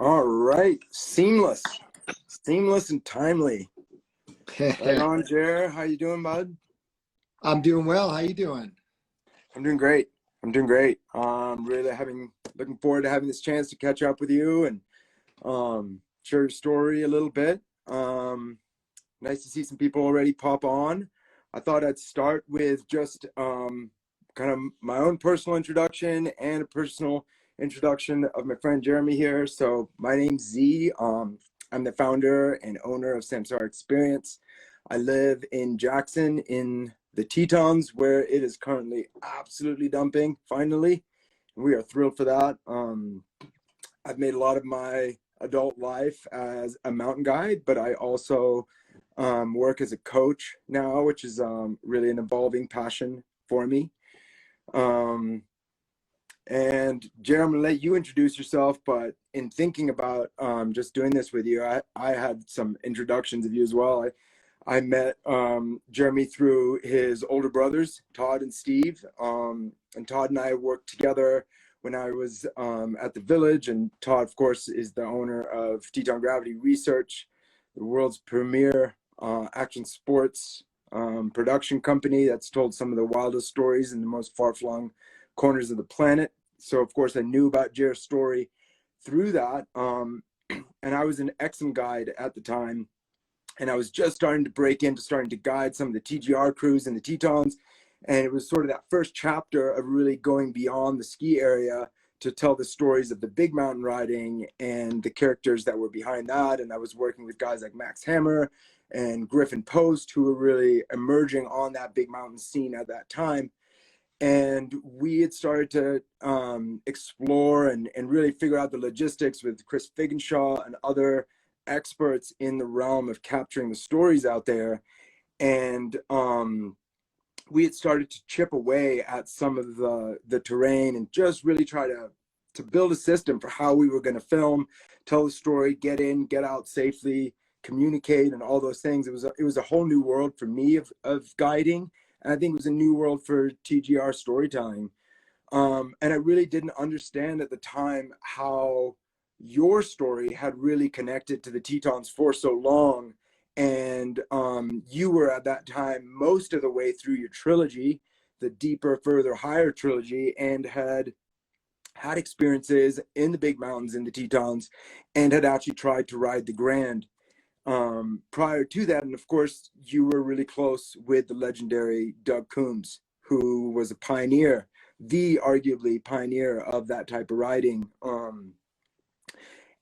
All right. Seamless. Seamless and timely. Right on, Jer. How you doing, bud? I'm doing well. How you doing? I'm doing great. Looking forward to having this chance to catch up with you and share your story a little bit. Nice to see some people already pop on. I thought I'd start with just kind of my own personal introduction and a personal introduction of my friend Jeremy here. So my name's Z. I'm the founder and owner of Samsara Experience. I live in Jackson in the Tetons, where it is currently absolutely dumping, finally. We are thrilled for that. I've made a lot of my adult life as a mountain guide, but I also work as a coach now, which is really an evolving passion for me. And Jeremy, I'm gonna let you introduce yourself, but in thinking about just doing this with you, I had some introductions of you as well. I met Jeremy through his older brothers, Todd and Steve. And Todd and I worked together when I was at the Village. And Todd, of course, is the owner of Teton Gravity Research, the world's premier action sports production company that's told some of the wildest stories in the most far-flung corners of the planet. So, of course, I knew about Jer's story through that. And I was an Exum guide at the time. And I was just starting to break into starting to guide some of the TGR crews in the Tetons. And it was sort of that first chapter of really going beyond the ski area to tell the stories of the big mountain riding and the characters that were behind that. And I was working with guys like Max Hammer and Griffin Post, who were really emerging on that big mountain scene at that time. And we had started to explore and really figure out the logistics with Chris Figenshaw and other experts in the realm of capturing the stories out there. And we had started to chip away at some of the terrain and just really try to build a system for how we were going to film, tell the story, get in, get out safely, communicate, and all those things. It was a whole new world for me of guiding. And I think it was a new world for TGR storytelling. And I really didn't understand at the time how your story had really connected to the Tetons for so long. And you were at that time most of the way through your trilogy, the Deeper, Further, Higher trilogy, and had experiences in the big mountains in the Tetons and had actually tried to ride the Grand prior to that. And of course, you were really close with the legendary Doug Coombs, who was a pioneer, the arguably pioneer of that type of riding.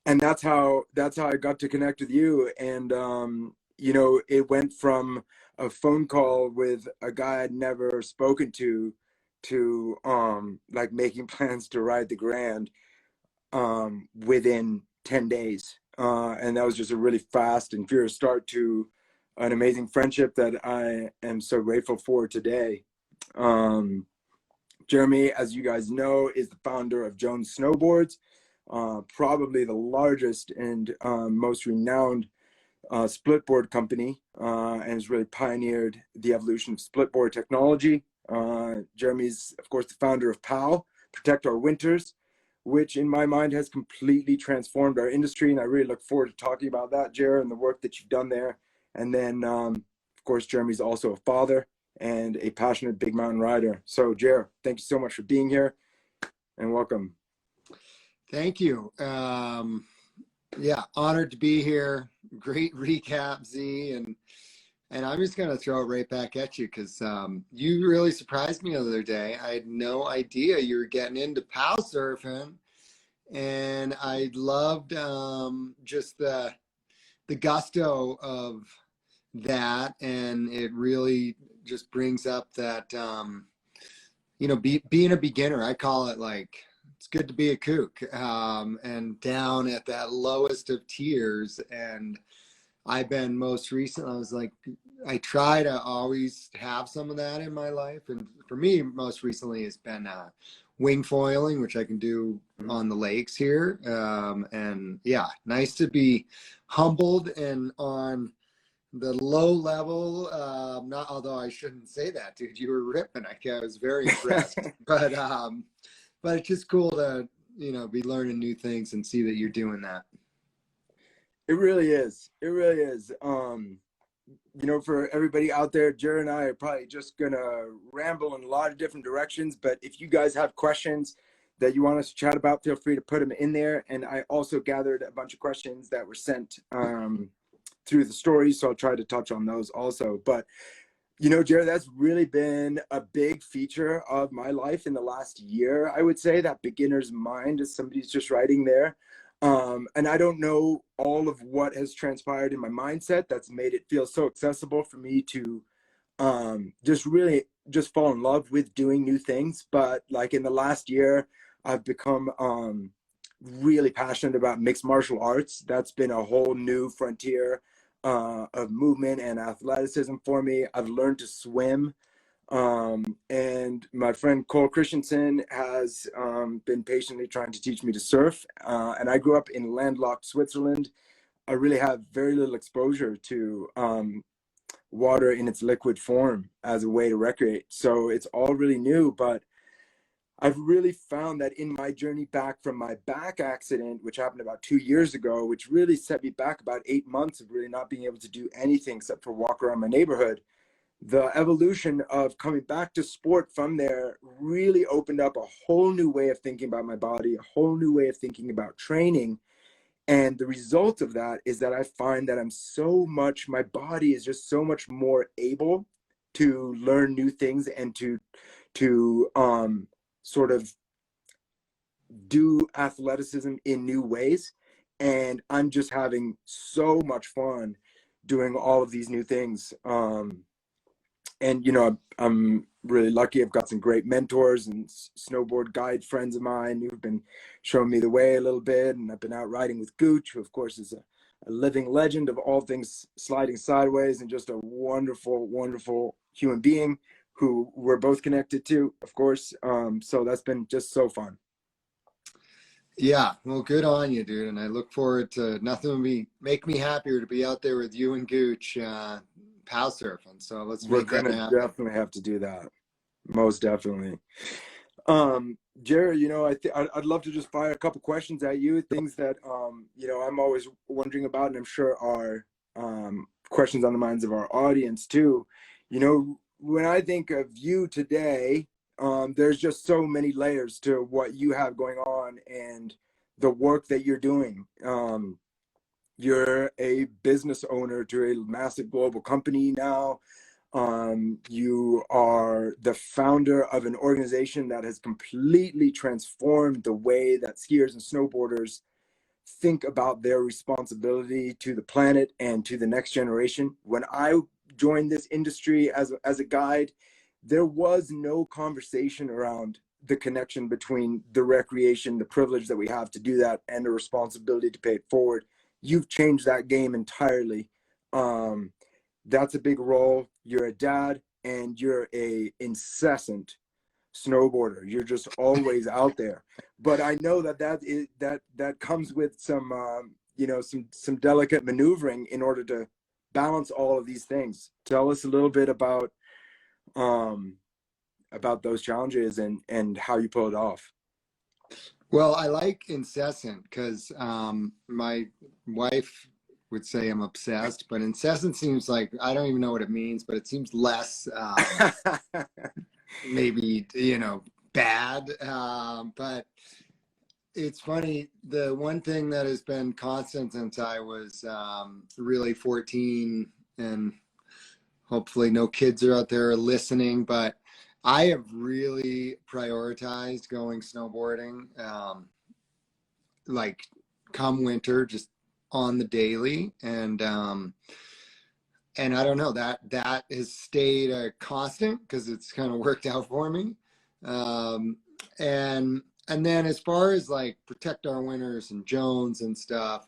And that's how I got to connect with you. And it went from a phone call with a guy I'd never spoken to like making plans to ride the Grand within 10 days. And that was just a really fast and furious start to an amazing friendship that I am so grateful for today. Jeremy, as you guys know, is the founder of Jones Snowboards, probably the largest and most renowned splitboard company, and has really pioneered the evolution of splitboard technology. Jeremy's, of course, the founder of POW, Protect Our Winters, which in my mind has completely transformed our industry. And I really look forward to talking about that, Jer, and the work that you've done there. And then, of course, Jeremy's also a father and a passionate big mountain rider. So, Jer, thank you so much for being here and welcome. Thank you. Yeah, honored to be here. Great recap, Z. And I'm just going to throw it right back at you because you really surprised me the other day. I had no idea you were getting into POW surfing. And I loved just the gusto of that. And it really just brings up that, being a beginner, I call it like, it's good to be a kook and down at that lowest of tiers. And I've been most recent, I was like, I try to always have some of that in my life. And for me, most recently has been wing foiling, which I can do on the lakes here. And yeah, nice to be humbled and on the low level. Not, although I shouldn't say that, dude, you were ripping. I was very impressed, but it's just cool to, be learning new things and see that you're doing that. It really is. It really is. For everybody out there, Jared and I are probably just gonna ramble in a lot of different directions. But if you guys have questions that you want us to chat about, feel free to put them in there. And I also gathered a bunch of questions that were sent through the stories, so I'll try to touch on those also. But Jared, that's really been a big feature of my life in the last year. I would say that beginner's mind, as somebody's just writing there. And I don't know all of what has transpired in my mindset that's made it feel so accessible for me to just really just fall in love with doing new things. But like in the last year, I've become really passionate about mixed martial arts. That's been a whole new frontier of movement and athleticism for me. I've learned to swim. And my friend Cole Christensen has been patiently trying to teach me to surf. And I grew up in landlocked Switzerland. I really have very little exposure to water in its liquid form as a way to recreate. So it's all really new, but I've really found that in my journey back from my back accident, which happened about 2 years ago, which really set me back about 8 months of really not being able to do anything except for walk around my neighborhood. The evolution of coming back to sport from there really opened up a whole new way of thinking about my body, a whole new way of thinking about training. And the result of that is that I find that my body is just so much more able to learn new things and to sort of do athleticism in new ways. And I'm just having so much fun doing all of these new things. And I'm really lucky. I've got some great mentors and snowboard guide friends of mine who've been showing me the way a little bit. And I've been out riding with Gooch, who of course is a living legend of all things sliding sideways and just a wonderful, wonderful human being who we're both connected to, of course. So that's been just so fun. Yeah, well, good on you, dude. And I look forward to nothing would make me happier to be out there with you and Gooch pow surfing. So let's We're make that gonna happen. definitely have to do that. Most definitely. Jared, I'd love to just fire a couple questions at you, things that I'm always wondering about, and I'm sure are questions on the minds of our audience too. When I think of you today, there's just so many layers to what you have going on and the work that you're doing. You're a business owner to a massive global company now. You are the founder of an organization that has completely transformed the way that skiers and snowboarders think about their responsibility to the planet and to the next generation. When I joined this industry as a guide, there was no conversation around the connection between the recreation, the privilege that we have to do that, and the responsibility to pay it forward. You've changed that game entirely. That's a big role. You're a dad and you're a incessant snowboarder. You're just always out there. But I know that comes with some some delicate maneuvering in order to balance all of these things. Tell us a little bit about those challenges and how you pull it off. Well, I like incessant because my wife would say I'm obsessed, but incessant seems like, I don't even know what it means, but it seems less maybe, bad. But it's funny. The one thing that has been constant since I was really 14, and hopefully no kids are out there listening, but I have really prioritized going snowboarding, like come winter, just on the daily. And I don't know, that has stayed a constant because it's kind of worked out for me. And then as far as like protect our winters and Jones and stuff,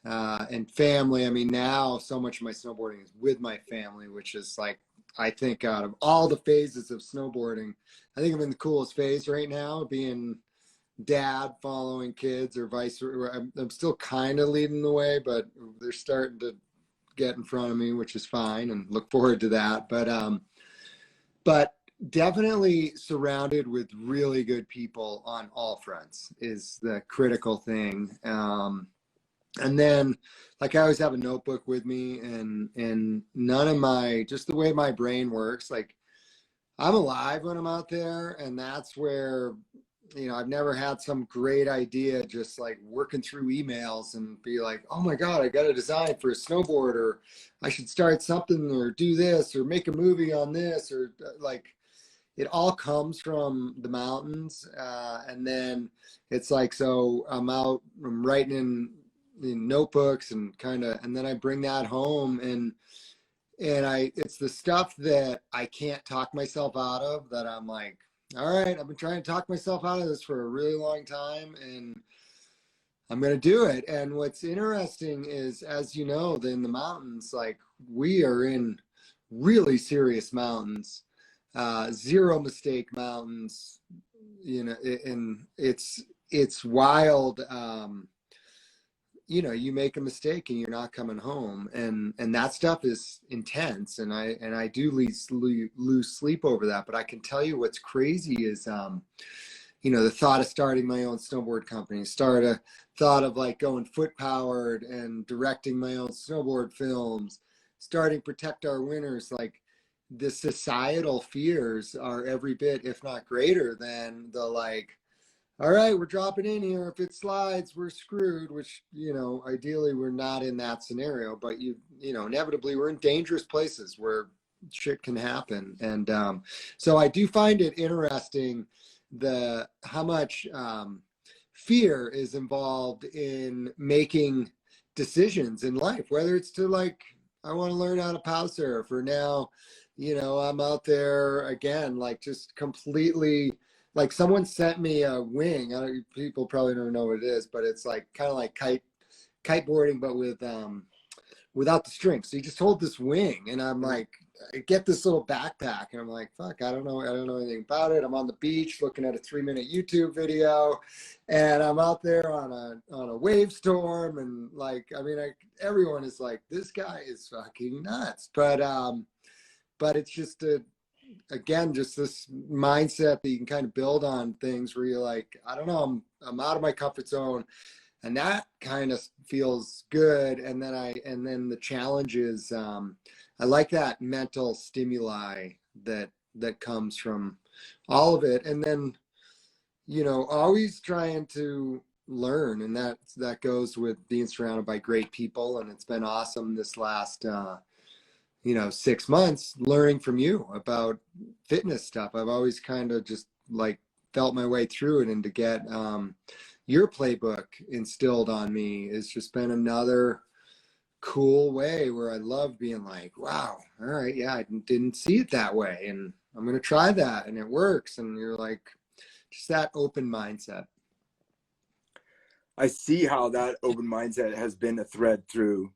and family, I mean, now so much of my snowboarding is with my family, which is like, I think out of all the phases of snowboarding, I think I'm in the coolest phase right now, being dad following kids or vice versa. I'm still kind of leading the way, but they're starting to get in front of me, which is fine, and look forward to that. But Definitely surrounded with really good people on all fronts is the critical thing. And then, like, I always have a notebook with me, and none of my, just the way my brain works, like, I'm alive when I'm out there, and that's where, you know, I've never had some great idea just like working through emails and be like, oh my God, I got a design for a snowboard, or I should start something, or do this, or make a movie on this, or like, it all comes from the mountains. And then it's like, so I'm writing in notebooks and kind of, and then I bring that home, and it's the stuff that I can't talk myself out of, that I'm like, all right, I've been trying to talk myself out of this for a really long time, and I'm going to do it. And what's interesting is, as you know, in the mountains, like, we are in really serious mountains, zero mistake mountains, you know, and it's wild. You know, you make a mistake and you're not coming home, and that stuff is intense, and I do lose sleep over that. But I can tell you what's crazy is, you know, the thought of starting my own snowboard company, thought of like going foot powered and directing my own snowboard films, starting Protect Our Winters, like, the societal fears are every bit, if not greater than the, like, all right, we're dropping in here. If it slides, we're screwed, which, you know, ideally we're not in that scenario, but you know, inevitably we're in dangerous places where shit can happen. And so I do find it interesting how much fear is involved in making decisions in life, whether it's to, like, I want to learn how to pow surf, or now, you know, I'm out there again, like, just completely, like, someone sent me a wing. People probably don't know what it is, but it's like kind of like kiteboarding, but with without the strings. So you just hold this wing, and I'm like, I get this little backpack, and I'm like, fuck, I don't know anything about it. I'm on the beach looking at a 3-minute YouTube video, and I'm out there on a wave storm, and, like, I mean, everyone is like, this guy is fucking nuts, but it's just again, just this mindset that you can kind of build on things where you're like, I don't know, I'm out of my comfort zone, and that kind of feels good. And then the challenge is, I like that mental stimuli that comes from all of it. And then, you know, always trying to learn, and that goes with being surrounded by great people. And it's been awesome this last 6 months learning from you about fitness stuff. I've always kind of just, like, felt my way through it, and to get your playbook instilled on me has just been another cool way where I love being like, wow, all right, yeah, I didn't see it that way, and I'm going to try that, and it works. And you're like, just that open mindset. I see how that open mindset has been a thread through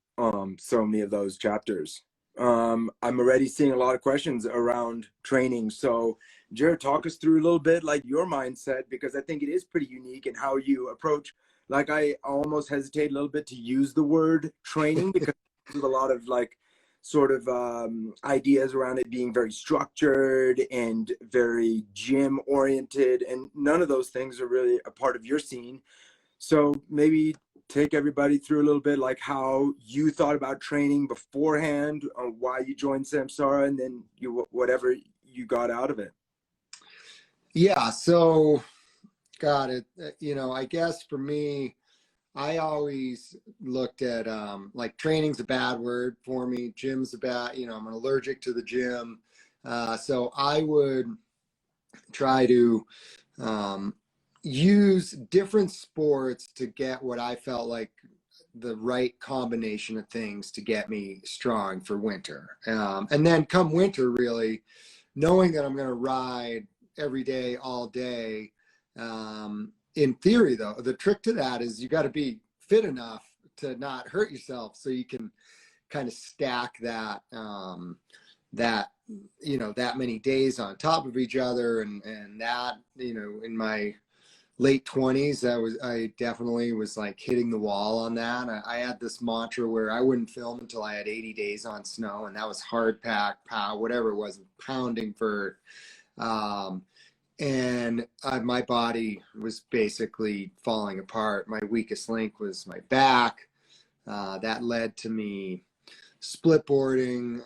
so many of those chapters. I'm already seeing a lot of questions around training. So, Jared, talk us through a little bit, like, your mindset, because I think it is pretty unique in how you approach. Like, I almost hesitate a little bit to use the word training because there's a lot of, like, sort of ideas around it being very structured and very gym oriented, and none of those things are really a part of your scene. So maybe take everybody through a little bit, like, how you thought about training beforehand, why you joined Samsara, and then whatever you got out of it. Yeah. So, got it. You know, I guess for me, I always looked at, like, training's a bad word for me. Gym's a bad, you know, I'm allergic to the gym. So I would try to use different sports to get what I felt like the right combination of things to get me strong for winter. And then come winter, really knowing that I'm going to ride every day, all day. In theory, though, the trick to that is you got to be fit enough to not hurt yourself, so you can kind of stack that that many days on top of each other. And that, you know, in my late 20s, I definitely was like hitting the wall on that. I had this mantra where I wouldn't film until I had 80 days on snow, and that was hard pack, pow, whatever it was, pounding for Um, and my body was basically falling apart. My weakest link was my back. That led to me split boarding,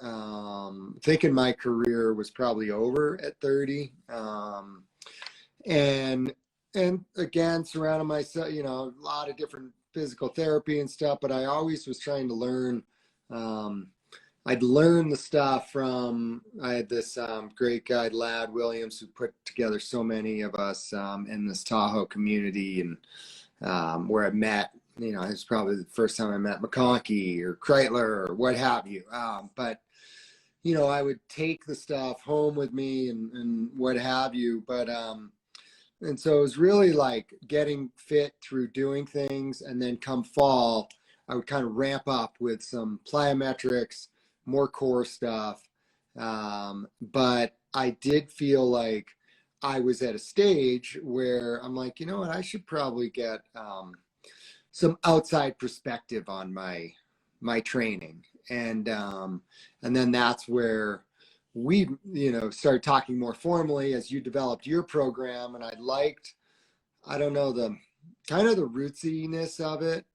thinking my career was probably over at 30. And again, surrounding myself, you know, a lot of different physical therapy and stuff, but I always was trying to learn. I'd learn the stuff from, I had this great guy, Lad Williams, who put together so many of us in this Tahoe community, and where I met, you know, it was probably the first time I met McConkey or Kreitler or what have you. But, you know, I would take the stuff home with me and what have you. But, and so it was really like getting fit through doing things. And then come fall, I would kind of ramp up with some plyometrics, more core stuff. But I did feel like I was at a stage where I'm like, you know what, I should probably get some outside perspective on my training. And then that's where we, you know, started talking more formally as you developed your program. And I liked, I don't know, the kind of the rootsiness of it,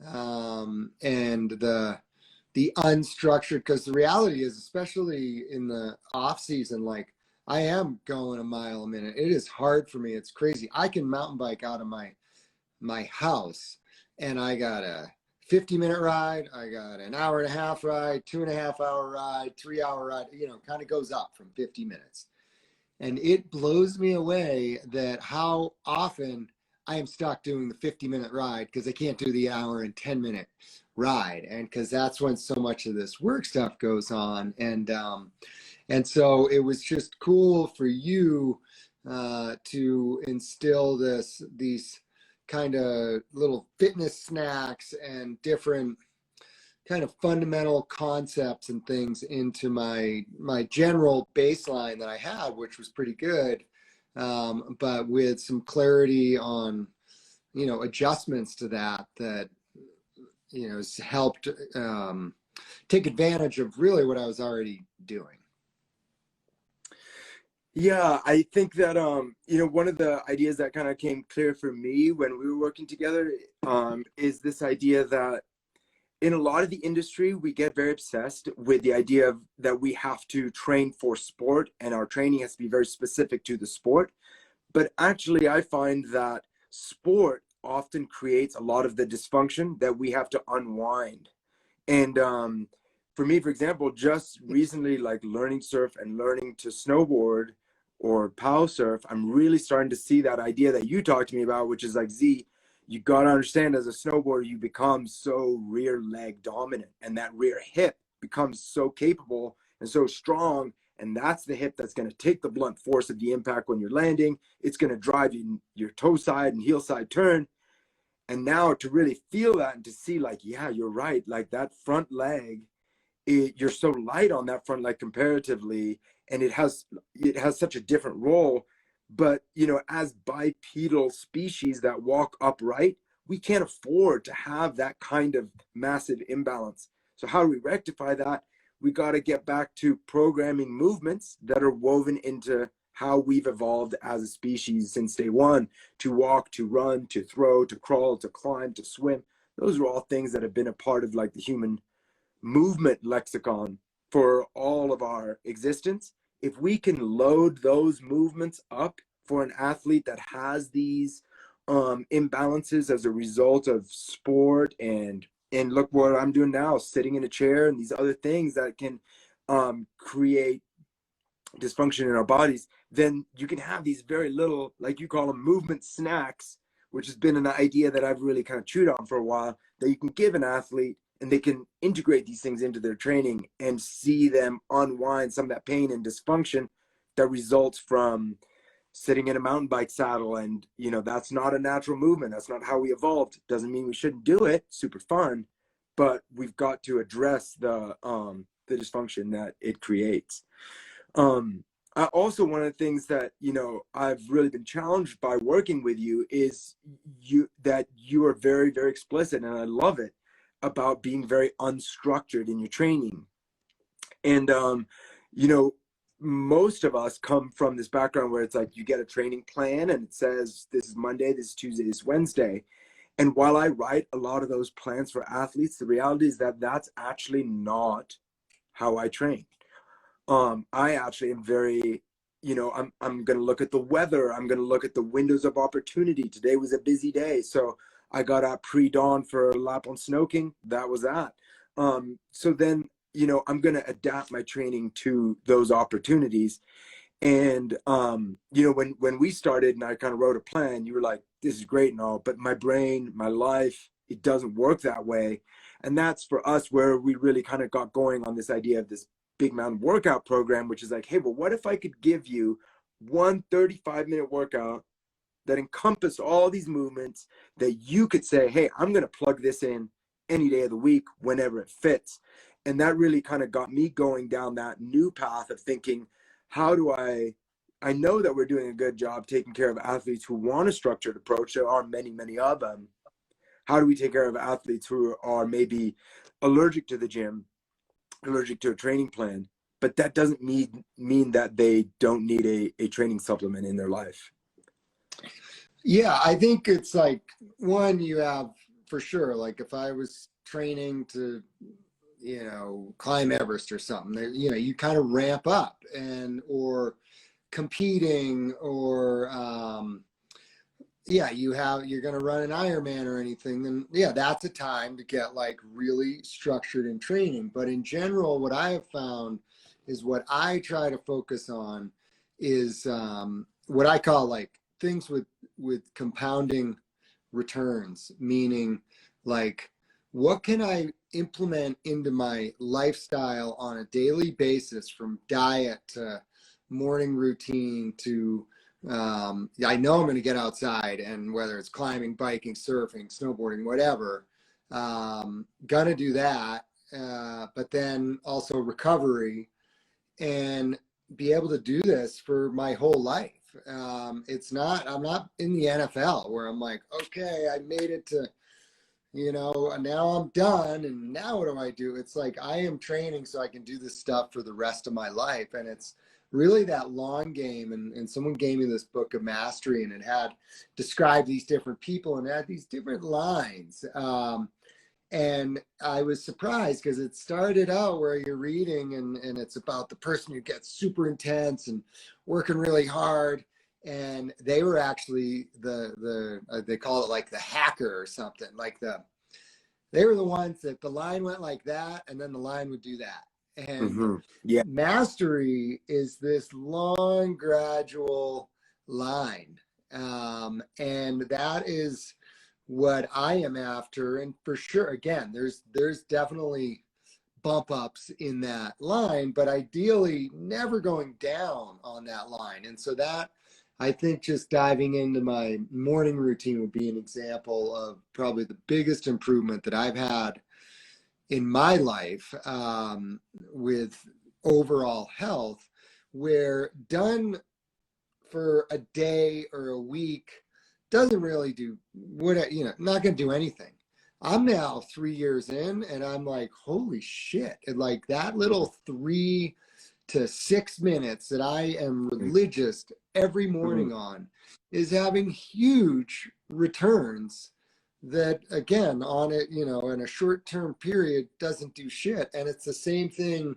and the unstructured, because the reality is, especially in the off season, like I am going a mile a minute. It is hard for me. It's crazy. I can mountain bike out of my house, and I got a 50-minute ride, I got an hour and a half ride, 2.5 hour ride, 3 hour ride, you know, kind of goes up from 50 minutes. And it blows me away that how often I am stuck doing the 50-minute ride because I can't do the hour and 10-minute ride. And because that's when so much of this work stuff goes on. And so it was just cool for you to instill these kind of little fitness snacks and different kind of fundamental concepts and things into my general baseline that I had, which was pretty good, but with some clarity on, you know, adjustments to that you know, has helped take advantage of really what I was already doing. Yeah, I think that you know, one of the ideas that kind of came clear for me when we were working together is this idea that in a lot of the industry, we get very obsessed with the idea of that we have to train for sport and our training has to be very specific to the sport. But actually, I find that sport often creates a lot of the dysfunction that we have to unwind. And for me, for example, just recently, like learning surf and learning to snowboard or pow surf, I'm really starting to see that idea that you talked to me about, which is like, Z, you got to understand as a snowboarder, you become so rear leg dominant, and that rear hip becomes so capable and so strong. And that's the hip that's going to take the blunt force of the impact when you're landing. It's going to drive you your toe side and heel side turn. And now to really feel that and to see like, yeah, you're right. Like that front leg, you're so light on that front leg comparatively, and it has such a different role. But you know, as bipedal species that walk upright, we can't afford to have that kind of massive imbalance. So how do we rectify that? We got to get back to programming movements that are woven into how we've evolved as a species since day one, to walk, to run, to throw, to crawl, to climb, to swim. Those are all things that have been a part of like the human movement lexicon for all of our existence. If we can load those movements up for an athlete that has these imbalances as a result of sport, and look what I'm doing now, sitting in a chair and these other things that can create dysfunction in our bodies, then you can have these very little, like you call them, movement snacks, which has been an idea that I've really kind of chewed on for a while, that you can give an athlete and they can integrate these things into their training and see them unwind some of that pain and dysfunction that results from sitting in a mountain bike saddle. And you know, that's not a natural movement, that's not how we evolved. Doesn't mean we shouldn't do it, super fun, but we've got to address the dysfunction that it creates. I also, one of the things that, you know, I've really been challenged by working with you is that you are very, very explicit, and I love it, about being very unstructured in your training. And, you know, most of us come from this background where it's like you get a training plan and it says this is Monday, this is Tuesday, this is Wednesday. And while I write a lot of those plans for athletes, the reality is that that's actually not how I train. I actually am very, I'm going to look at the weather. I'm going to look at the windows of opportunity. Today was a busy day, so I got up pre-dawn for a lap on Snoking. That was that. So then, I'm going to adapt my training to those opportunities. And when we started and I kind of wrote a plan, you were like, this is great and all, but my brain, my life, it doesn't work that way. And that's for us where we really kind of got going on this idea of this big mountain workout program, which is like, hey, well, what if I could give you one 35-minute workout that encompassed all these movements that you could say, hey, I'm going to plug this in any day of the week whenever it fits. And that really kind of got me going down that new path of thinking, how do I know that we're doing a good job taking care of athletes who want a structured approach. There are many, many of them. How do we take care of athletes who are maybe allergic to the gym, allergic to a training plan, but that doesn't mean that they don't need a training supplement in their life? Yeah, I think it's like, one, you have for sure, like if I was training to, climb Everest or something, you kind of ramp up or competing or, you're going to run an Ironman or anything, then that's a time to get like really structured in training. But in general, what I have found is what I try to focus on is what I call like things with compounding returns, meaning like, what can I implement into my lifestyle on a daily basis, from diet to morning routine to I know I'm going to get outside, and whether it's climbing, biking, surfing, snowboarding, whatever, gonna do that. But then also recovery, and be able to do this for my whole life. I'm not in the NFL where I'm like, okay, I made it to, now I'm done. And now what do I do? It's like, I am training so I can do this stuff for the rest of my life. And it's really that long game. And someone gave me this book of mastery, and it had described these different people and had these different lines. And I was surprised because it started out where you're reading and it's about the person who gets super intense and working really hard. And they were actually they call it like the hacker or something, they were the ones that the line went like that, and then the line would do that. And Yeah. mastery is this long, gradual line. And that is what I am after. And for sure, again, there's definitely bump ups in that line, but ideally never going down on that line. And so that, I think, just diving into my morning routine would be an example of probably the biggest improvement that I've had in my life, with overall health, where done for a day or a week doesn't really do not going to do anything. I'm now 3 years in, and I'm like, holy shit. And like that little 3 to 6 minutes that I am religious every morning on is having huge returns that, again, on it, in a short-term period doesn't do shit. And it's the same thing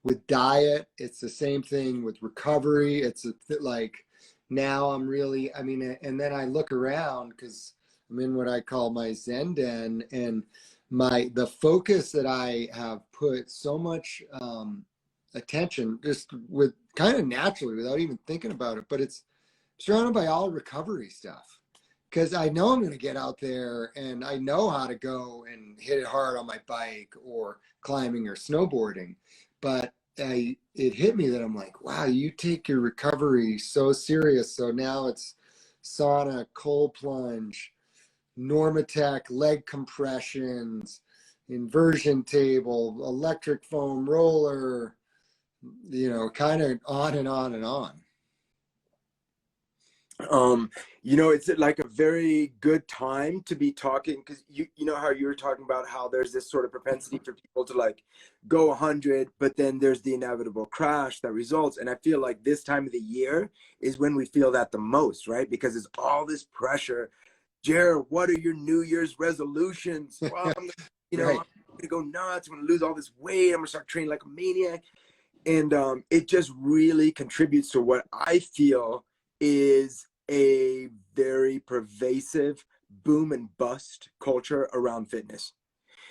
with diet. It's the same thing with recovery. It's like, now I'm really, and then I look around because I'm in what I call my Zen den, and the focus that I have put so much attention, just with kind of naturally without even thinking about it, but it's surrounded by all recovery stuff. Because I know I'm going to get out there and I know how to go and hit it hard on my bike or climbing or snowboarding. But it hit me that I'm like, wow, you take your recovery so serious. So now it's sauna, cold plunge, Normatec, leg compressions, inversion table, electric foam roller, kind of on and on and on. Um, you know, it's like a very good time to be talking because you know how you were talking about how there's this sort of propensity for people to like go 100, but then there's the inevitable crash that results. And I feel like this time of the year is when we feel that the most, right? Because it's all this pressure. Jared, what are your New Year's resolutions? Well, Right. I'm gonna go nuts. I'm gonna lose all this weight. I'm gonna start training like a maniac. And it just really contributes to what I feel is a very pervasive boom and bust culture around fitness.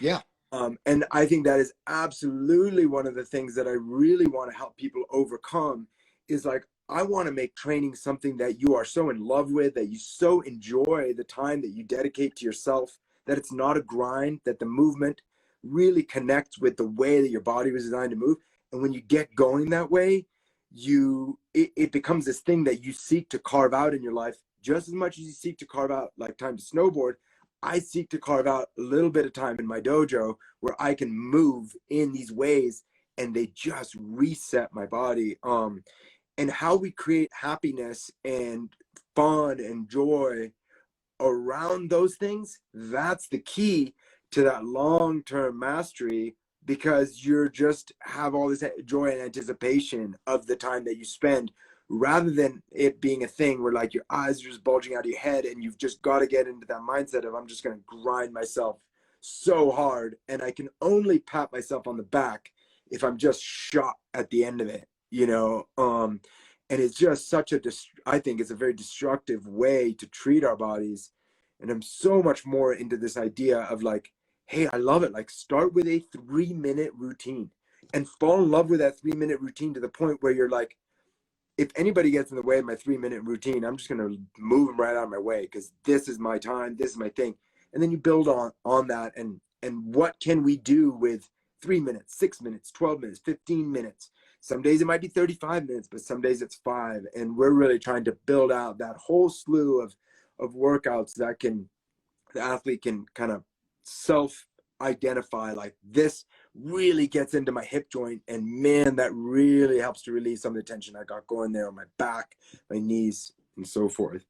Yeah. And I think that is absolutely one of the things that I really want to help people overcome is like, I want to make training something that you are so in love with, that you so enjoy the time that you dedicate to yourself, that it's not a grind, that the movement really connects with the way that your body was designed to move. And when you get going that way, it becomes this thing that you seek to carve out in your life just as much as you seek to carve out like time to snowboard. I seek to carve out a little bit of time in my dojo where I can move in these ways and they just reset my body. And how we create happiness and fun and joy around those things, that's the key to that long-term mastery because you're just have all this joy and anticipation of the time that you spend rather than it being a thing where like your eyes are just bulging out of your head and you've just got to get into that mindset of I'm just going to grind myself so hard and I can only pat myself on the back if I'm just shot at the end of it, and it's just such a I think it's a very destructive way to treat our bodies. And I'm so much more into this idea of like, hey, I love it. Like start with a 3-minute routine and fall in love with that 3-minute routine to the point where you're like, if anybody gets in the way of my 3-minute routine, I'm just going to move them right out of my way because this is my time, this is my thing. And then you build on that and what can we do with 3 minutes, 6 minutes, 12 minutes, 15 minutes. Some days it might be 35 minutes, but some days it's 5. And we're really trying to build out that whole slew of workouts that can the athlete can kind of self identify like this really gets into my hip joint and man that really helps to release some of the tension I got going there on my back, my knees, and so forth.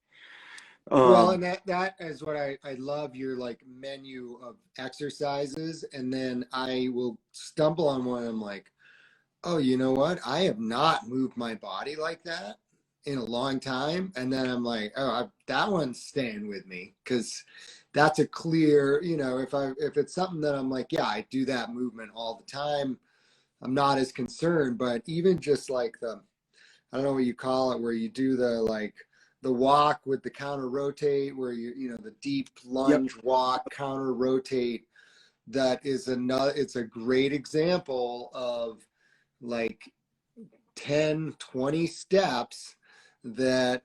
Well, um and that is what I love your like menu of exercises. And then I will stumble on one. I'm like, oh, you know what? I have not moved my body like that in a long time. And then I'm like, oh, that one's staying with me because that's a clear, if it's something that I'm like, yeah, I do that movement all the time. I'm not as concerned, but even just like I don't know what you call it, where you do the walk with the counter rotate, where the deep yep. lunge walk, counter rotate. That is it's a great example of like 10, 20 steps that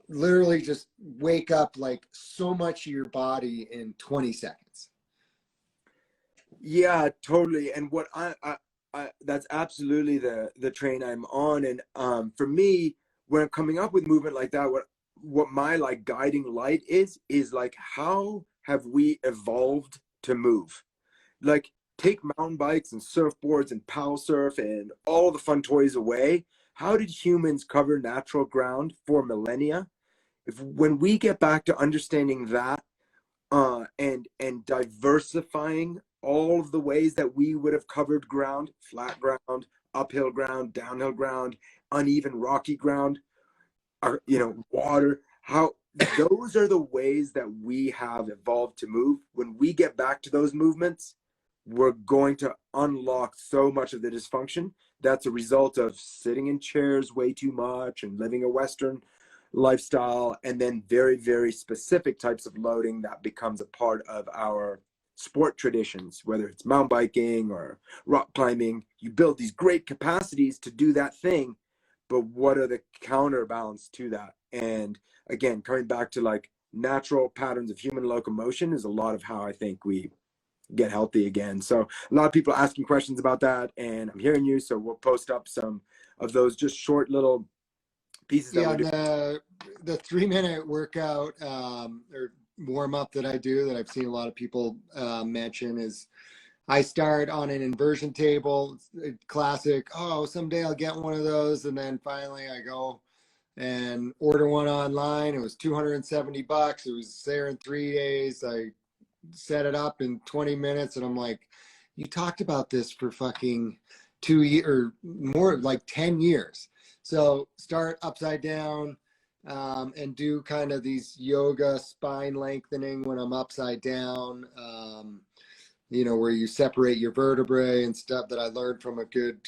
literally just wake up like so much of your body in 20 seconds. Yeah, totally. And what I that's absolutely the train I'm on. And for me, when I'm coming up with movement like that, what my like guiding light is like how have we evolved to move? Like take mountain bikes and surfboards and paddle surf and all the fun toys away. How did humans cover natural ground for millennia? If when we get back to understanding that and diversifying all of the ways that we would have covered ground, flat ground, uphill ground, downhill ground, uneven rocky ground, or water, how those are the ways that we have evolved to move. When we get back to those movements, we're going to unlock so much of the dysfunction that's a result of sitting in chairs way too much and living a Western lifestyle, and then very, very specific types of loading that becomes a part of our sport traditions, whether it's mountain biking or rock climbing. You build these great capacities to do that thing, but what are the counterbalance to that? And again, coming back to like natural patterns of human locomotion is a lot of how I think we get healthy again. So a lot of people asking questions about that, and I'm hearing you. So we'll post up some of those just short little pieces that Yeah, we're and doing. the 3-minute workout or warm up that I do that I've seen a lot of people mention is I start on an inversion table. It's a classic. Oh, someday I'll get one of those, and then finally I go and order one online. It was $270. It was there in 3 days. I set it up in 20 minutes, and I'm like, you talked about this for fucking 2 years or more, like 10 years. So start upside down, and do kind of these yoga spine lengthening when I'm upside down, where you separate your vertebrae and stuff that I learned from a good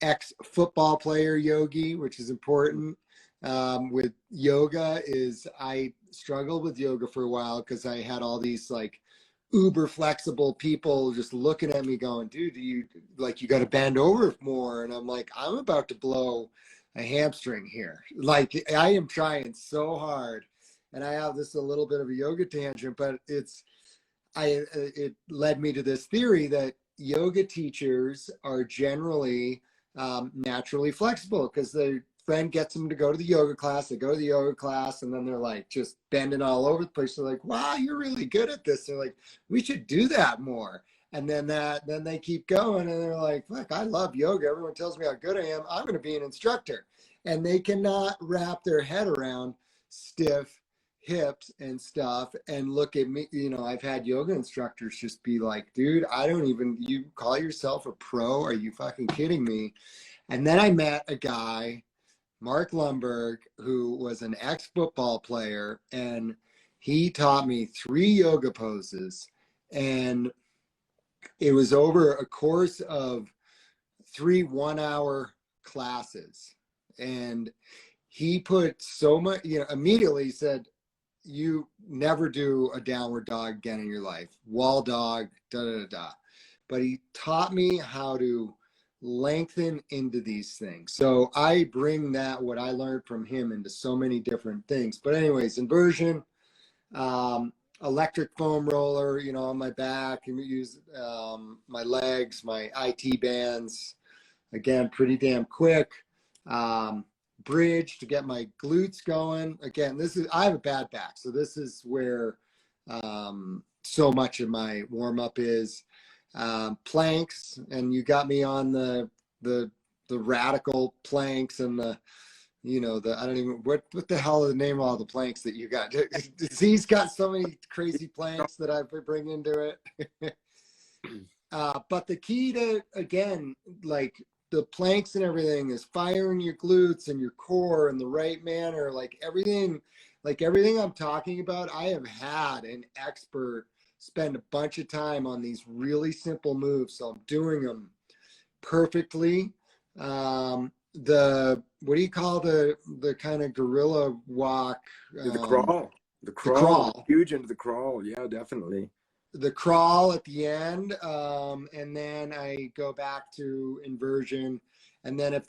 ex-football player yogi, which is important. With yoga is I struggled with yoga for a while because I had all these like uber flexible people just looking at me going, dude, you got to bend over more. And I'm like, I'm about to blow a hamstring here. Like I am trying so hard, and I have this a little bit of a yoga tangent, but it led me to this theory that yoga teachers are generally naturally flexible because their friend gets them to go to the yoga class. They go to the yoga class, and then they're like just bending all over the place. They're like, wow, you're really good at this. They're like, we should do that more. And then they keep going, and they're like, look, I love yoga. Everyone tells me how good I am. I'm going to be an instructor. And they cannot wrap their head around stiff hips and stuff. And look at me, I've had yoga instructors just be like, dude, you call yourself a pro? Are you fucking kidding me? And then I met a guy, Mark Lumberg, who was an ex-football player, and he taught me 3 yoga poses. And it was over a course of 3 one-hour classes. And he put so much, immediately said, you never do a downward dog again in your life. Wall dog, da da da da. But he taught me how to lengthen into these things. So I bring what I learned from him into so many different things. But anyways, inversion, electric foam roller, on my back, and use my legs, my IT bands, again, pretty damn quick. Bridge to get my glutes going. Again, I have a bad back, so this is where so much of my warm-up is. Planks, and you got me on the radical planks and I don't even, what the hell is the name of all the planks that you got? Z's got so many crazy planks that I bring into it. But the key to, again, like the planks and everything, is firing your glutes and your core in the right manner. Like everything I'm talking about, I have had an expert spend a bunch of time on these really simple moves, so I'm doing them perfectly. What do you call the kind of gorilla walk? The crawl. The crawl. Huge into the crawl. Yeah, definitely. The crawl at the end, and then I go back to inversion. And then if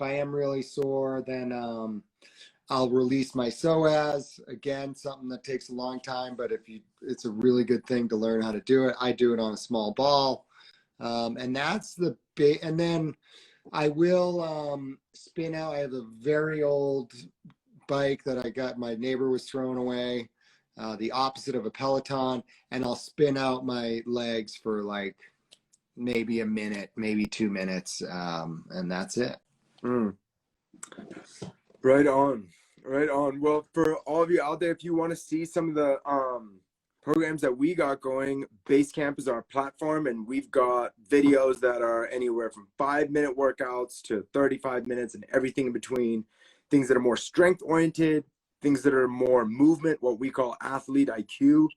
I am really sore, then I'll release my psoas. Again, something that takes a long time, but it's a really good thing to learn how to do it. I do it on a small ball. And that's the big, and then I will spin out. I have a very old bike that I got, my neighbor was throwing away, the opposite of a Peloton, and I'll spin out my legs for like maybe a minute, maybe 2 minutes, and that's it. Right on. Well, for all of you out there, if you want to see some of the programs that we got going, Basecamp is our platform, and we've got videos that are anywhere from 5-minute workouts to 35 minutes and everything in between. Things that are more strength oriented, things that are more movement, what we call athlete IQ,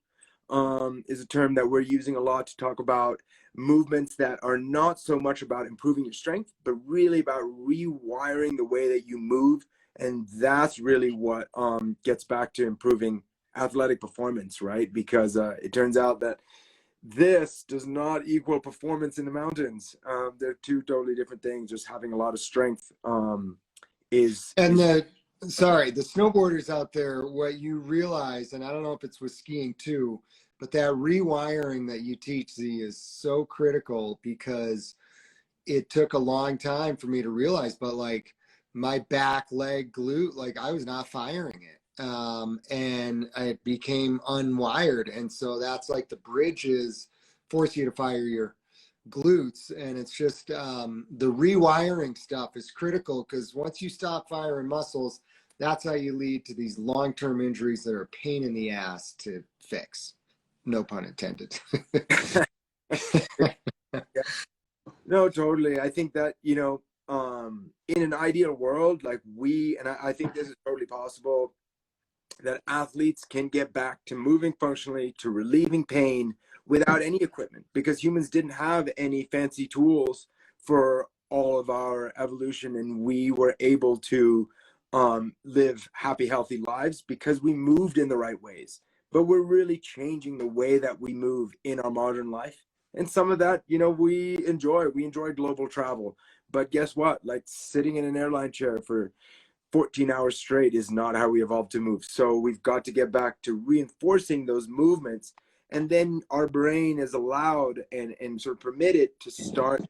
is a term that we're using a lot to talk about movements that are not so much about improving your strength, but really about rewiring the way that you move. And that's really what gets back to improving athletic performance, right? Because it turns out that this does not equal performance in the mountains. They're 2 totally different things. Just having a lot of strength the snowboarders out there, what you realize, and I don't know if it's with skiing too, but that rewiring that you teach, Z, is so critical, because it took a long time for me to realize, but like my back, leg, glute, like I was not firing it. And it became unwired. And so that's like the bridges force you to fire your glutes, and it's just the rewiring stuff is critical, because once you stop firing muscles, that's how you lead to these long-term injuries that are a pain in the ass to fix. No pun intended. Yeah. No, totally. I think that, in an ideal world, like I think this is totally possible, that athletes can get back to moving functionally, to relieving pain without any equipment, because humans didn't have any fancy tools for all of our evolution, and we were able to live happy, healthy lives because we moved in the right ways. But we're really changing the way that we move in our modern life. And some of that, we enjoy. We enjoy global travel. But guess what? Like sitting in an airline chair for 14 hours straight is not how we evolved to move. So we've got to get back to reinforcing those movements. And then our brain is allowed and sort of permitted to start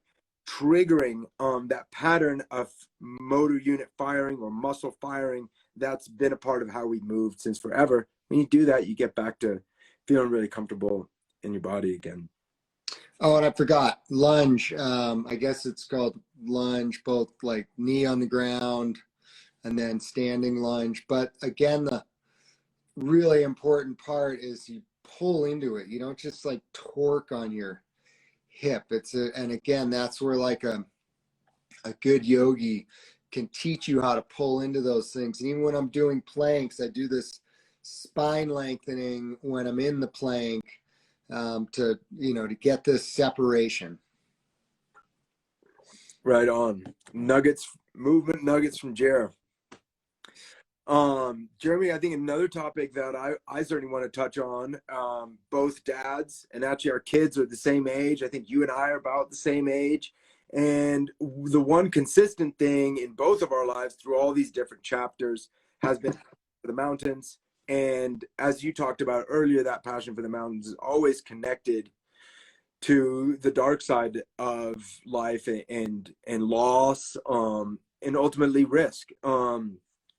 triggering that pattern of motor unit firing or muscle firing that's been a part of how we moved since forever. When you do that, you get back to feeling really comfortable in your body again. Oh, and I forgot lunge. I guess it's called lunge, both like knee on the ground and then standing lunge. But again, the really important part is you pull into it. You don't just like torque on your hip. And again, that's where like a good yogi can teach you how to pull into those things. And even when I'm doing planks, I do this spine lengthening when I'm in the plank, to get this separation. Right on. Movement nuggets from Jer. Jeremy, I think another topic that I certainly want to touch on, both dads and actually our kids are the same age. I think you and I are about the same age. And the one consistent thing in both of our lives through all these different chapters has been for the mountains. And as you talked about earlier, that passion for the mountains is always connected to the dark side of life and loss, and ultimately risk.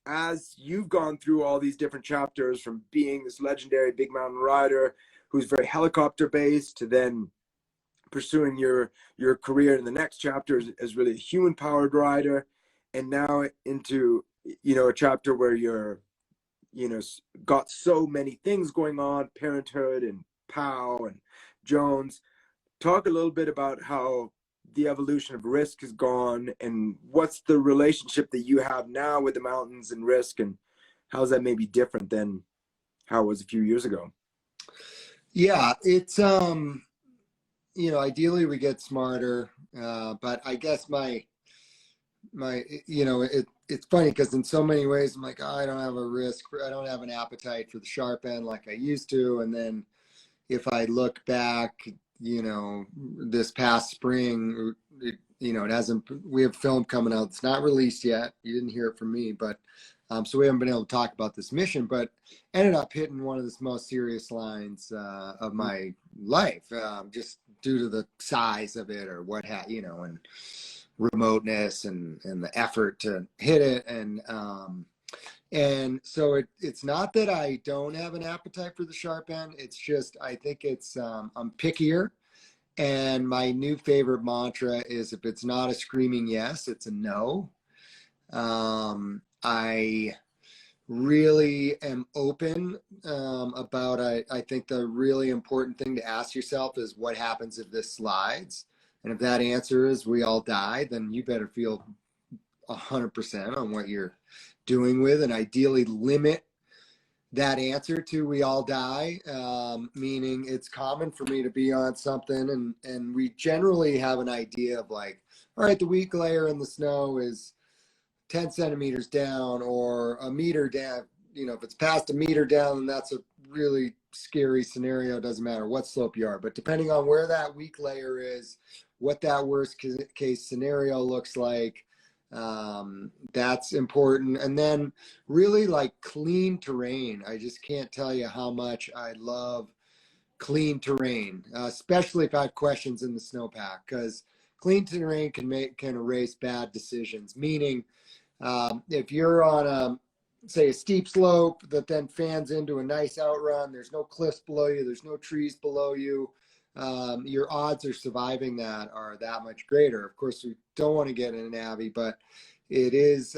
As you've gone through all these different chapters, from being this legendary big mountain rider who's very helicopter based, to then pursuing your career in the next chapter as really a human powered rider, and now into a chapter where you're got so many things going on, parenthood and POW and Jones. Talk a little bit about how the evolution of risk has gone, and what's the relationship that you have now with the mountains and risk, and how's that maybe different than how it was a few years ago? Yeah, it's ideally we get smarter, but I guess it's funny because in so many ways I'm like, oh, I don't have a risk, I don't have an appetite for the sharp end like I used to. And then if I look back, this past spring, it hasn't, we have film coming out. It's not released yet. You didn't hear it from me, but so we haven't been able to talk about this mission, but ended up hitting one of the most serious lines of my life, just due to the size of it, or and remoteness and the effort to hit it. And so it's not that I don't have an appetite for the sharp end. It's just, I think it's, I'm pickier. And my new favorite mantra is, if it's not a screaming yes, it's a no. I really am open about, I think the really important thing to ask yourself is, what happens if this slides? And if that answer is we all die, then you better feel 100% on what you're doing with, and ideally limit that answer to we all die, meaning it's common for me to be on something and we generally have an idea of like, all right, the weak layer in the snow is 10 centimeters down or a meter down. If it's past a meter down, then that's a really scary scenario. It doesn't matter what slope you are, but depending on where that weak layer is, what that worst case scenario looks like, that's important. And then really like clean terrain. I just can't tell you how much I love clean terrain, especially if I have questions in the snowpack, because clean terrain can erase bad decisions. Meaning, if you're on say a steep slope that then fans into a nice outrun, there's no cliffs below you, there's no trees below you, your odds of surviving that are that much greater. Of course, we don't want to get in an Abbey, but it is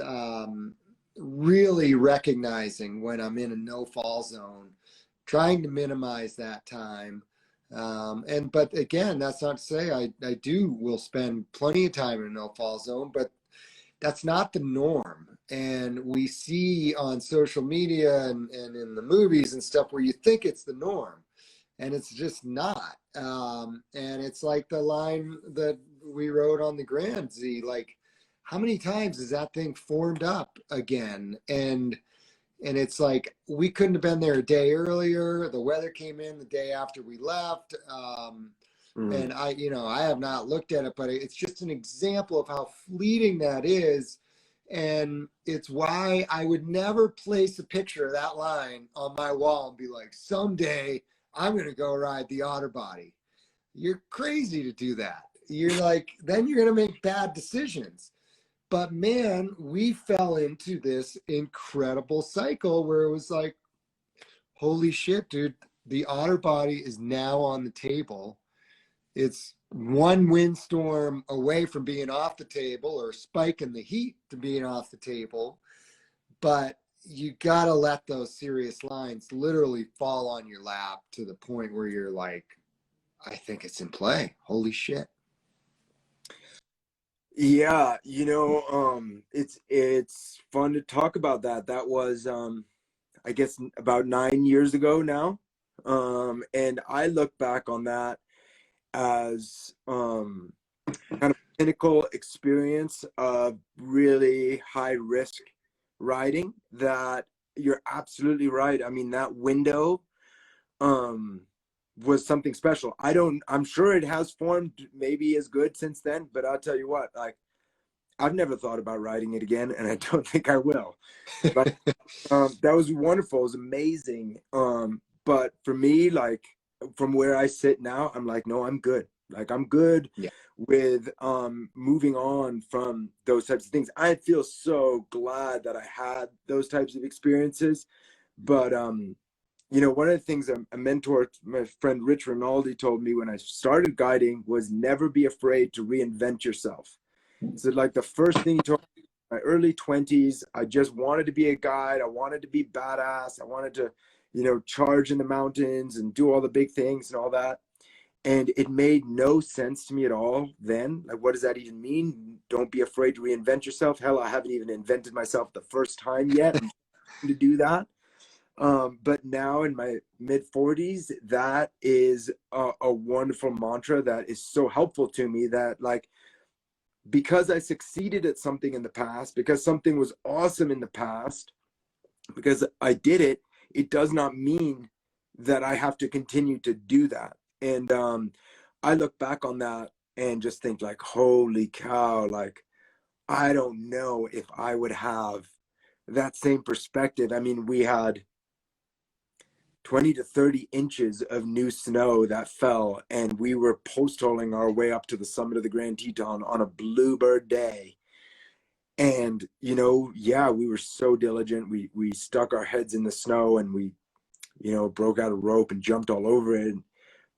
really recognizing when I'm in a no fall zone, trying to minimize that time. But again, that's not to say I will spend plenty of time in a no fall zone, but that's not the norm. And we see on social media and in the movies and stuff where you think it's the norm, and it's just not. And it's like the line that we wrote on the Grand Z, like, how many times is that thing formed up again? And it's like, we couldn't have been there a day earlier. The weather came in the day after we left. Mm. And I have not looked at it, but it's just an example of how fleeting that is. And it's why I would never place a picture of that line on my wall and be like, someday I'm going to go ride the Otter Body. You're crazy to do that. You're like, then you're going to make bad decisions. But man, we fell into this incredible cycle where it was like, holy shit, dude, the Otter Body is now on the table. It's one windstorm away from being off the table, or a spike in the heat to being off the table. But you got to let those serious lines literally fall on your lap to the point where you're like, I think it's in play. Holy shit. Yeah, it's fun to talk about that. That was I guess about 9 years ago now. And I look back on that as kind of pinnacle experience of really high risk riding. That you're absolutely right. I mean, that window um was something special. I'm sure it has formed maybe as good since then, but I'll tell you what, like, I've never thought about riding it again, and I don't think I will. Like, that was wonderful. It was amazing. But for me, like, from where I sit now, I'm like, no, I'm good. Like, I'm good Yeah. with moving on from those types of things. I feel so glad that I had those types of experiences. But one of the things a mentor, my friend Rich Rinaldi, told me when I started guiding was never be afraid to reinvent yourself. So, like, the first thing he told me in my early 20s, I just wanted to be a guide. I wanted to be badass. I wanted to, charge in the mountains and do all the big things and all that. And it made no sense to me at all then. Like, what does that even mean? Don't be afraid to reinvent yourself. Hell, I haven't even invented myself the first time yet. I'm to do that. But now in my mid 40s, that is a wonderful mantra that is so helpful to me, that, like, because I succeeded at something in the past, because something was awesome in the past, because I did it, it does not mean that I have to continue to do that. And I look back on that and just think, like, holy cow, like, I don't know if I would have that same perspective. I mean, we had 20 to 30 inches of new snow that fell, and we were post-holing our way up to the summit of the Grand Teton on a bluebird day. And yeah, we were so diligent. We stuck our heads in the snow, and we broke out a rope and jumped all over it.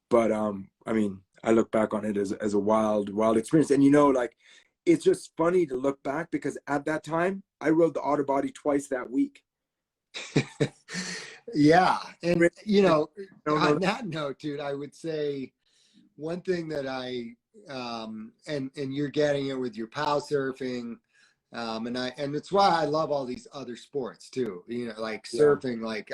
But I mean, I look back on it as a wild experience. And like, it's just funny to look back, because at that time I rode the Otter Body twice that week. Yeah. And, No, on no. that note, dude, I would say one thing that and you're getting it with your pow surfing, and it's why I love all these other sports too, like Yeah. surfing, like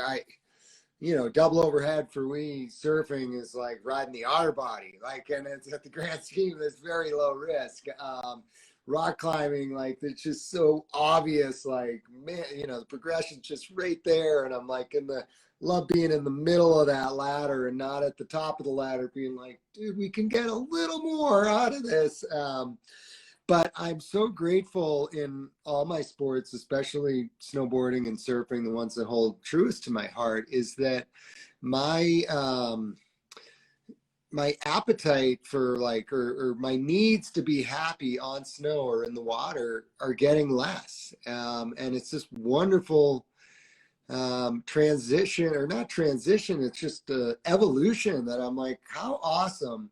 double overhead for me, surfing is like riding the Otter Body, like, and it's at the grand scheme, it's very low risk. Rock climbing, like, it's just so obvious, like, man, the progression's just right there, and I'm like, love being in the middle of that ladder and not at the top of the ladder, being like, dude, we can get a little more out of this. But I'm so grateful in all my sports, especially snowboarding and surfing, the ones that hold truest to my heart, is that my my appetite for, like, or my needs to be happy on snow or in the water are getting less. And it's this wonderful transition, or not transition, it's just evolution, that I'm like, how awesome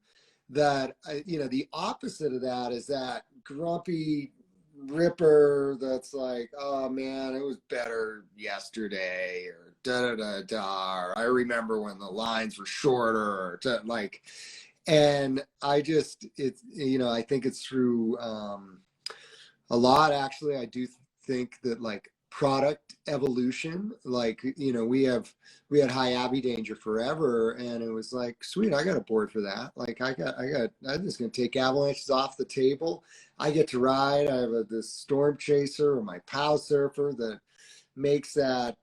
that the opposite of that is that grumpy ripper that's like, oh man, it was better yesterday, or da da da da. Or I remember when the lines were shorter, or like, and I just, it's, I think it's through a lot, actually. I do think that like product evolution, like, we had high Abbey danger forever, and it was like, sweet, I got a board for that. Like, I'm just gonna take avalanches off the table. I get to ride. I have this storm chaser or my pow surfer that makes that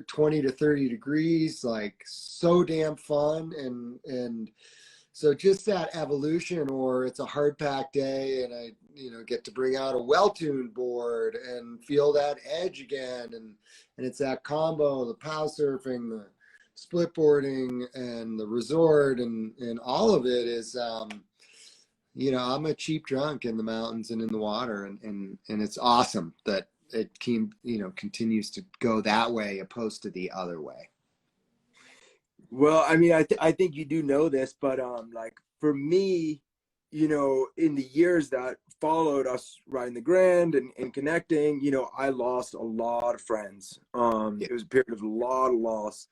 20 to 30 degrees like so damn fun. And so just that evolution. Or it's a hard pack day and I get to bring out a well-tuned board and feel that edge again. And it's that combo, the pow surfing, the split boarding, and the resort, and all of it is I'm a cheap drunk in the mountains and in the water, and it's awesome that it continues to go that way opposed to the other way. Well, I mean, I think you do know this, but like for me, in the years that followed us riding the Grand and connecting, I lost a lot of friends. It was a period of a lot of loss,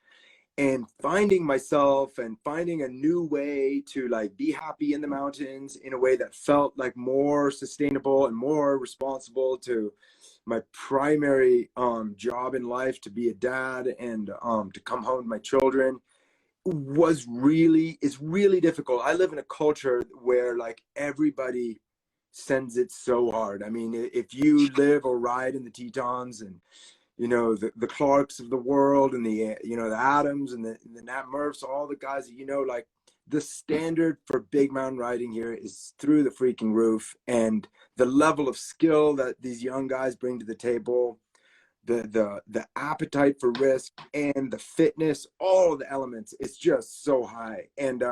and finding myself and finding a new way to like be happy in the mountains in a way that felt like more sustainable and more responsible to my primary job in life, to be a dad and to come home to my children, is really difficult. I live in a culture where like everybody sends it so hard. I mean, if you live or ride in the Tetons and the Clarks of the world, and the Adams and the Nat Murphs, all the guys that like, the standard for big mountain riding here is through the freaking roof. And the level of skill that these young guys bring to the table, the appetite for risk and the fitness, all of the elements, it's just so high. And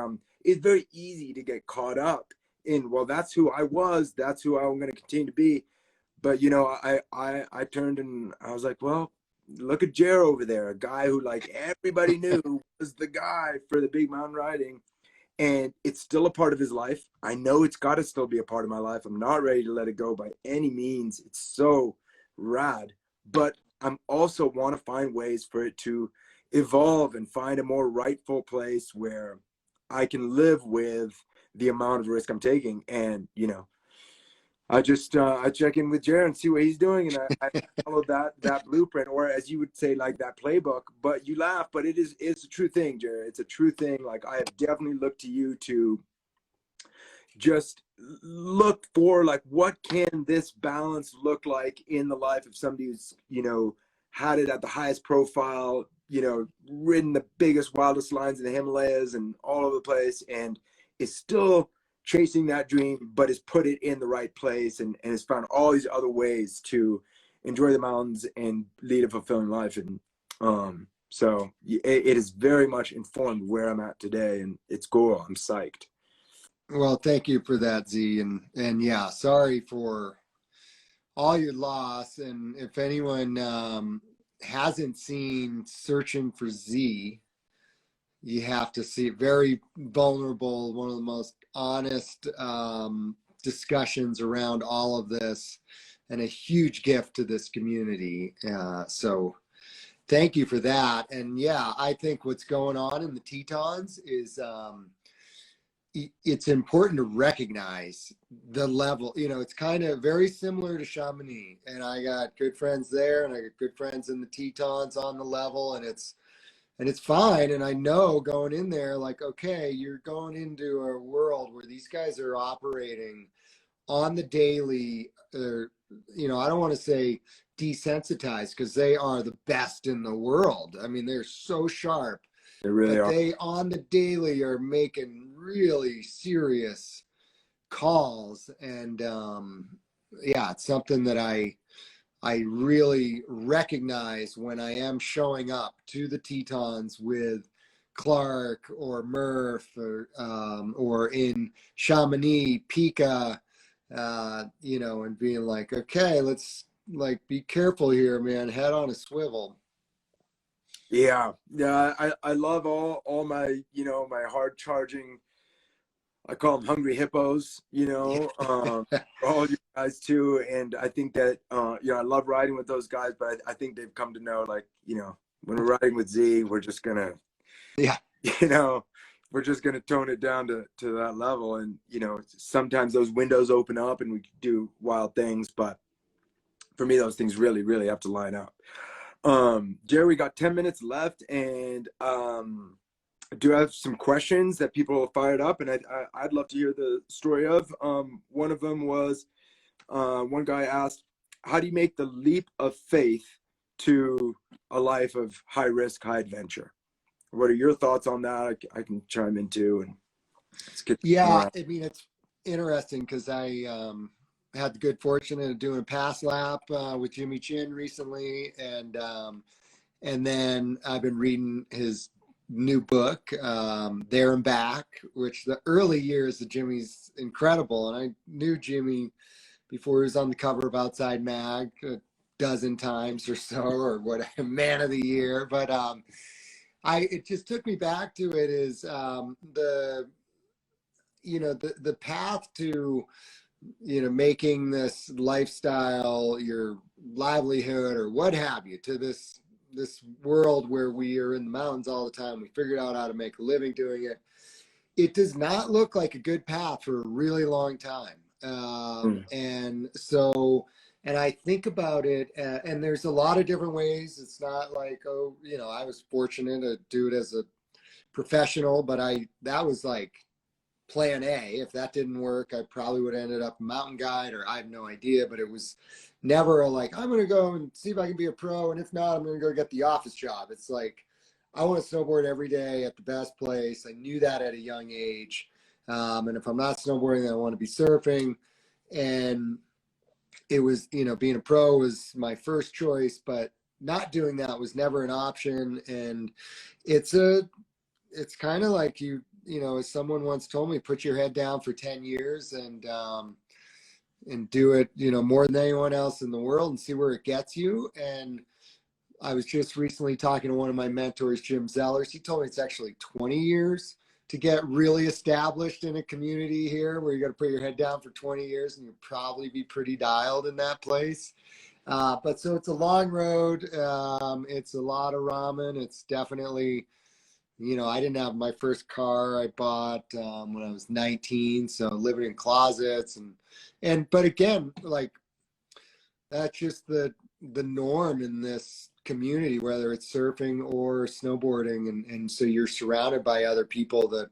it's very easy to get caught up in, well, that's who I was, that's who I'm going to continue to be. But I turned and I was like, well, look at Jer over there, a guy who like everybody knew was the guy for the big mountain riding, and it's still a part of his life. I know it's got to still be a part of my life. I'm not ready to let it go by any means. It's so rad, but I'm also want to find ways for it to evolve and find a more rightful place where I can live with the amount of risk I'm taking. And I just I check in with Jared and see what he's doing, and I follow that blueprint, or as you would say, like that playbook. But you laugh, but it's a true thing, Jared. It's a true thing. Like, I have definitely looked to you to just look for like, what can this balance look like in the life of somebody who's had it at the highest profile, ridden the biggest, wildest lines in the Himalayas and all over the place, and is still chasing that dream, but has put it in the right place, and has found all these other ways to enjoy the mountains and lead a fulfilling life. And so it is very much informed where I'm at today, and it's cool. I'm psyched. Well, thank you for that, Z. And yeah, sorry for all your loss. And if anyone hasn't seen Searching for Z, you have to see it. Very vulnerable, one of the most honest discussions around all of this, and a huge gift to this community. So thank you for that. And yeah, I think what's going on in the Tetons is it's important to recognize the level. It's kind of very similar to Chamonix, and I got good friends there, and I got good friends in the Tetons on the level, and it's fine. And I know going in there, like, okay, you're going into a world where these guys are operating on the daily, I don't want to say desensitized, because they are the best in the world. I mean, they're so sharp. They really But are. they on the daily are making really serious calls. And yeah, it's something that I really recognize when I am showing up to the Tetons with Clark or Murph, or in Chamonix, Pika, and being like, okay, let's like be careful here, man, head on a swivel. Yeah. I love all my my hard charging I call them hungry hippos, for all you guys too. And I think that, I love riding with those guys, but I think they've come to know, like, when we're riding with Z, we're just gonna, Yeah. you know, we're just gonna tone it down to that level. And, sometimes those windows open up and we do wild things, but for me, those things really, really have to line up. Jerry, we got 10 minutes left, and I do have some questions that people fired up, and I'd love to hear the story of. One of them was, one guy asked, how do you make the leap of faith to a life of high risk, high adventure? What are your thoughts on that? I can chime in too, and let's get Yeah, I mean, it's interesting because I had the good fortune of doing a pass lap with Jimmy Chin recently, and then I've been reading his new book, There and Back, which the early years of Jimmy's incredible, and I knew Jimmy before he was on the cover of Outside Mag a dozen times or so, or what, man of the year, but it just took me back to it is the path to making this lifestyle your livelihood or what have you, to this world where we are in the mountains all the time. We figured out how to make a living doing it. It does not look like a good path for a really long time. And so, and I think about it, and there's a lot of different ways. It's not like, I was fortunate to do it as a professional, but that was like plan A. If that didn't work, I probably would have ended up a mountain guide, or I have no idea, but it was never like, I'm going to go and see if I can be a pro. And if not, I'm going to go get the office job. It's like, I want to snowboard every day at the best place. I knew that at a young age. And if I'm not snowboarding, then I want to be surfing. And it was, being a pro was my first choice, but not doing that was never an option. And it's kind of like as someone once told me, put your head down for 10 years and do it, more than anyone else in the world, and see where it gets you. And I was just recently talking to one of my mentors, Jim Zellers. He told me it's actually 20 years to get really established in a community here, where you got to put your head down for 20 years and you'll probably be pretty dialed in that place. But so it's a long road. It's a lot of ramen. It's definitely, I didn't have my first car. I bought when I was 19, so living in closets but again, like, that's just the norm in this community, whether it's surfing or snowboarding, and so you're surrounded by other people that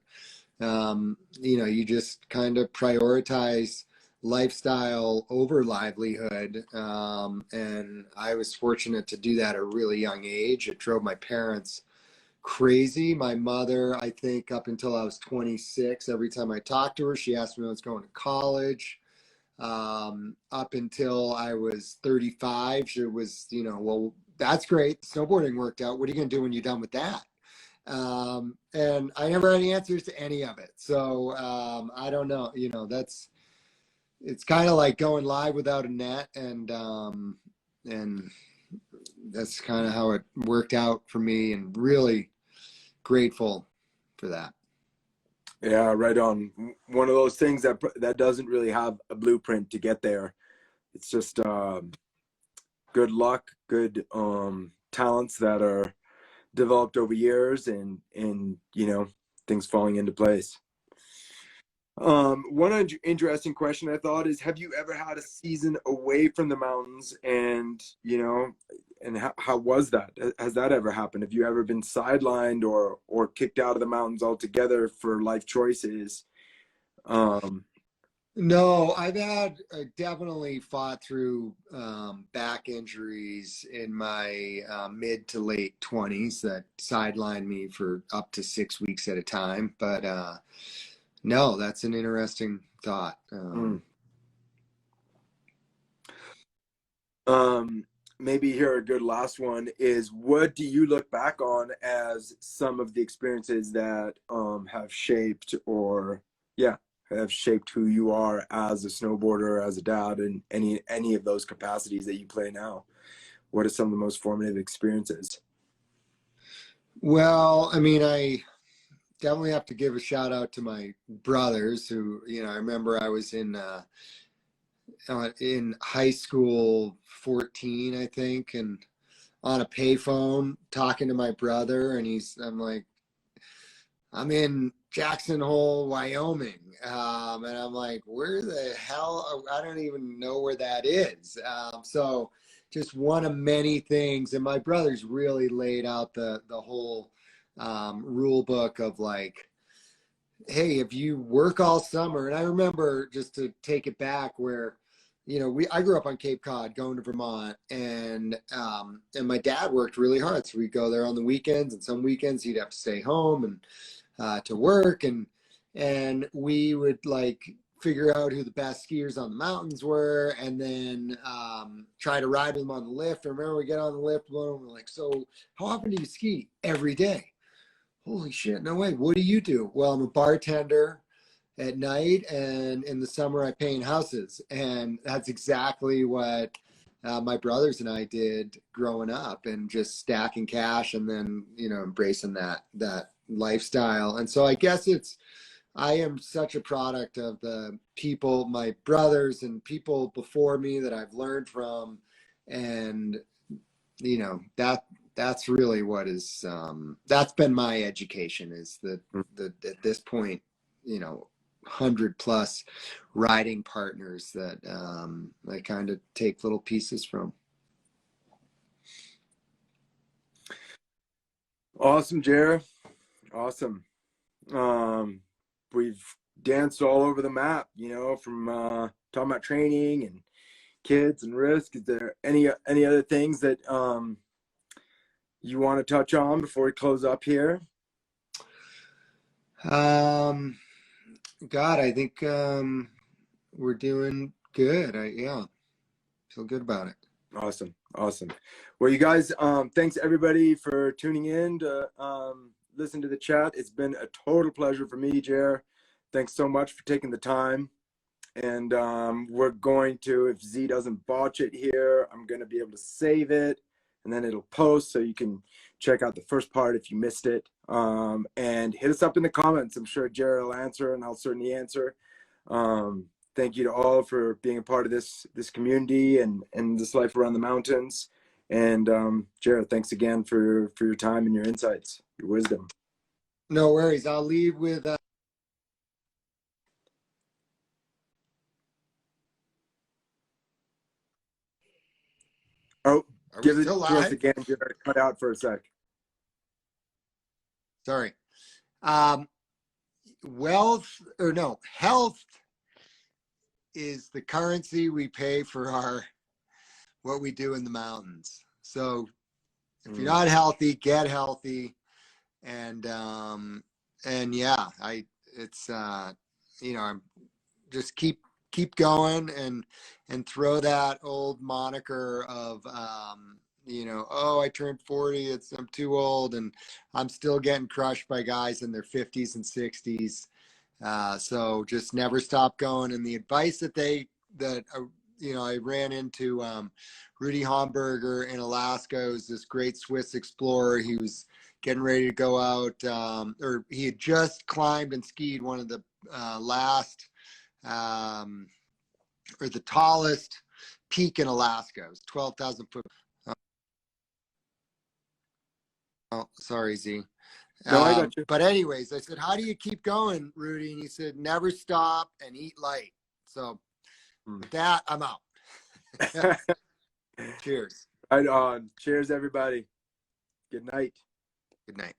you just kind of prioritize lifestyle over livelihood, and I was fortunate to do that at a really young age. It drove my parents crazy. My mother, I think up until I was 26, every time I talked to her, she asked me when I was going to college. Up until I was 35, she was, well, that's great. Snowboarding worked out. What are you going to do when you're done with that? And I never had any answers to any of it. So I don't know, it's kind of like going live without a net. And that's kind of how it worked out for me, and really grateful for that. Yeah, right on. One of those things that doesn't really have a blueprint to get there. It's just good luck, good talents that are developed over years, and things falling into place. One interesting question I thought is, have you ever had a season away from the mountains, and and how was that? Has that ever happened? Have you ever been sidelined or kicked out of the mountains altogether for life choices? No, I definitely fought through back injuries in my mid to late 20s that sidelined me for up to 6 weeks at a time. But no, that's an interesting thought. Maybe here a good last one is, what do you look back on as some of the experiences that have shaped, or have shaped who you are as a snowboarder, as a dad, and any of those capacities that you play now? What are some of the most formative experiences? Well, I mean, I definitely have to give a shout out to my brothers who, I remember I was in high school, 14, I think, and on a payphone talking to my brother, and I'm like, I'm in Jackson Hole, Wyoming. And I'm like, where the hell? I don't even know where that is. So just one of many things. And my brothers really laid out the whole rule book of like, hey, if you work all summer, and I remember, just to take it back, where I grew up on Cape Cod, going to Vermont, and my dad worked really hard, so we'd go there on the weekends, and some weekends he'd have to stay home and to work, and we would like figure out who the best skiers on the mountains were, and then try to ride with them on the lift. I remember we get on the lift with them, we're like, so how often do you ski? Every day. Holy shit, no way. What do? Well, I'm a bartender at night, and in the summer I paint houses. And that's exactly what my brothers and I did growing up, and just stacking cash, and then embracing that lifestyle. And so I guess I am such a product of the people, my brothers and people before me, that I've learned from. And that's really what is that's been my education, is the at this point, 100+ riding partners that I kind of take little pieces from. Awesome, Jared. Awesome. We've danced all over the map, from talking about training and kids and risk. Is there any other things that you want to touch on before we close up here? God, I think we're doing good. Yeah, feel good about it. Awesome. Well, you guys, thanks everybody for tuning in to listen to the chat. It's been a total pleasure for me, Jer. Thanks so much for taking the time. And we're going to, if Z doesn't botch it here, I'm going to be able to save it, and then it'll post, so you can check out the first part if you missed it. And hit us up in the comments. I'm sure Jared will answer, and I'll certainly answer. Thank you to all for being a part of this community and this life around the mountains. And Jared, thanks again for your time and your insights, your wisdom. No worries. I'll leave with Oh, give it still to us live? again. Jared, cut out for a sec. Sorry. Health is the currency we pay for what we do in the mountains. So if you're not healthy, get healthy. And yeah, I'm just keep going, and throw that old moniker of oh, I turned 40, I'm too old, and I'm still getting crushed by guys in their 50s and 60s. So just never stop going. And the advice that I ran into Rudy Homburger in Alaska, who's this great Swiss explorer. He was getting ready to go out, or he had just climbed and skied one of the last or the tallest peak in Alaska. It was 12,000 foot. Oh, sorry, Z. No, I got you. But anyways, I said, how do you keep going, Rudy? And he said, never stop and eat light. So with that, I'm out. Cheers. Right on. Cheers, everybody. Good night. Good night.